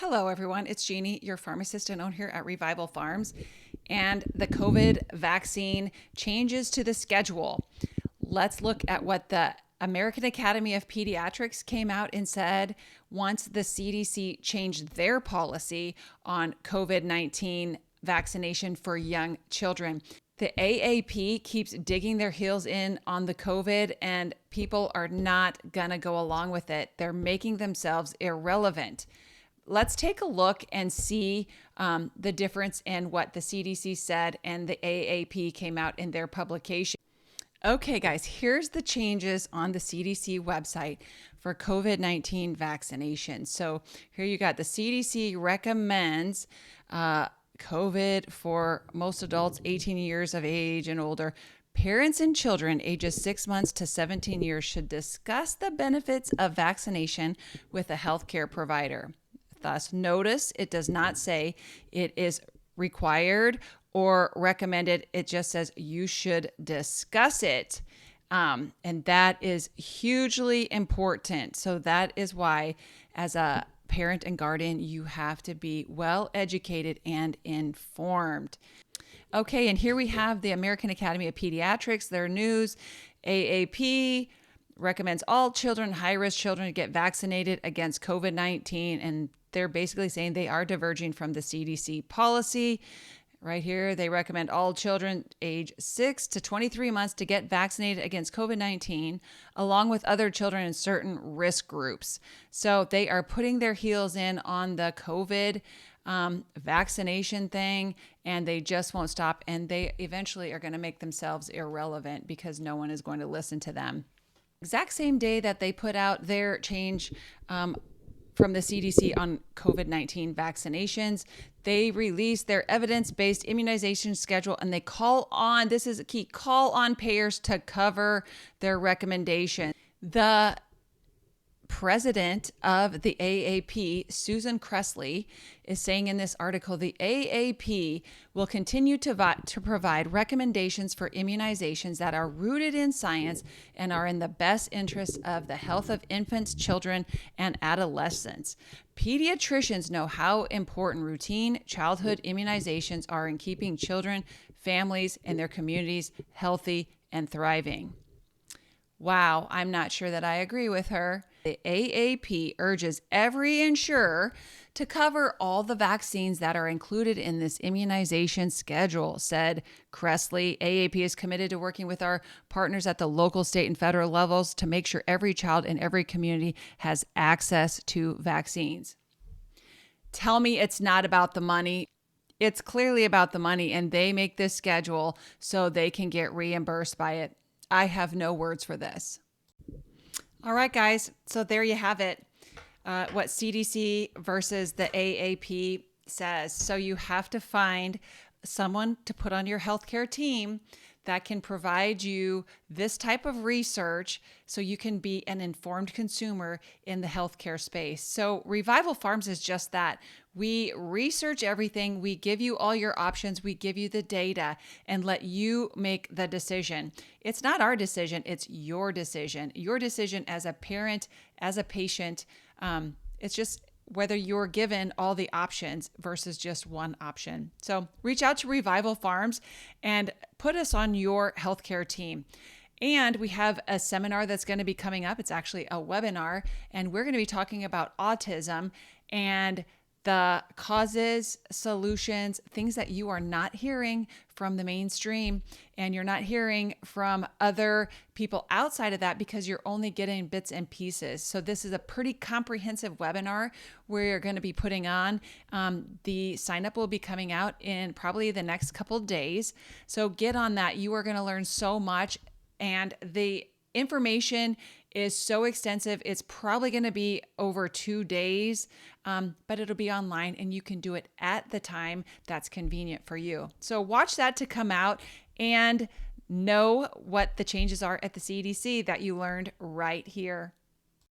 Hello, everyone. It's Jeannie, your pharmacist and owner here at Revival Pharms. And the COVID vaccine changes to the schedule. Let's look at what the American Academy of Pediatrics came out and said once the CDC changed their policy on COVID-19 vaccination for young children. The AAP keeps digging their heels in on the COVID, and people are not going to go along with it. They're making themselves irrelevant. Let's take a look and see the difference in what the CDC said and the AAP came out in their publication. Okay, guys, here's the changes on the CDC website for COVID-19 vaccination. So here you got the CDC recommends COVID for most adults 18 years of age and older. Parents and children ages 6 months to 17 years should discuss the benefits of vaccination with a healthcare provider. Thus, notice it does not say it is required or recommended. It just says you should discuss it. And that is hugely important. So that is why, as a parent and guardian, you have to be well educated and informed. Okay, and here we have the American Academy of Pediatrics, their news. AAP recommends all children, high-risk children, to get vaccinated against COVID-19, and they're basically saying they are diverging from the CDC policy. Right here, they recommend all children age 6 to 23 months to get vaccinated against COVID-19, along with other children in certain risk groups. So they are putting their heels in on the COVID vaccination thing, and they just won't stop. And they eventually are going to make themselves irrelevant because no one is going to listen to them. Exact same day that they put out their change from the CDC on COVID-19 vaccinations, they released their evidence-based immunization schedule, and they call on, this is a key, call on payers to cover their recommendation. The president of the AAP, Susan Kressley, is saying in this article, the AAP will continue to provide recommendations for immunizations that are rooted in science and are in the best interest of the health of infants, children, and adolescents. Pediatricians know how important routine childhood immunizations are in keeping children, families, and their communities healthy and thriving. Wow, I'm not sure that I agree with her. The AAP urges every insurer to cover all the vaccines that are included in this immunization schedule, said Kressley. AAP is committed to working with our partners at the local, state, and federal levels to make sure every child in every community has access to vaccines. Tell me it's not about the money. It's clearly about the money, and they make this schedule so they can get reimbursed by it. I have no words for this. All right, guys. So there you have it. What CDC versus the AAP says. So you have to find someone to put on your healthcare team that can provide you this type of research so you can be an informed consumer in the healthcare space. So Revival Pharms is just that. We research everything. We give you all your options. We give you the data and let you make the decision. It's not our decision. It's your decision. Your decision as a parent, as a patient. It's just whether you're given all the options versus just one option. So reach out to Revival Pharms and put us on your healthcare team. And we have a seminar that's going to be coming up. It's actually a webinar, and we're going to be talking about autism and the causes, solutions, things that you are not hearing from the mainstream and you're not hearing from other people outside of that because you're only getting bits and pieces. So this is a pretty comprehensive webinar we're going to be putting on. The sign up will be coming out in probably the next couple of days. So get on that. You are going to learn so much, and the information is so extensive. It's probably going to be over 2 days, but it'll be online and you can do it at the time that's convenient for you. So watch that to come out and know what the changes are at the CDC that you learned right here.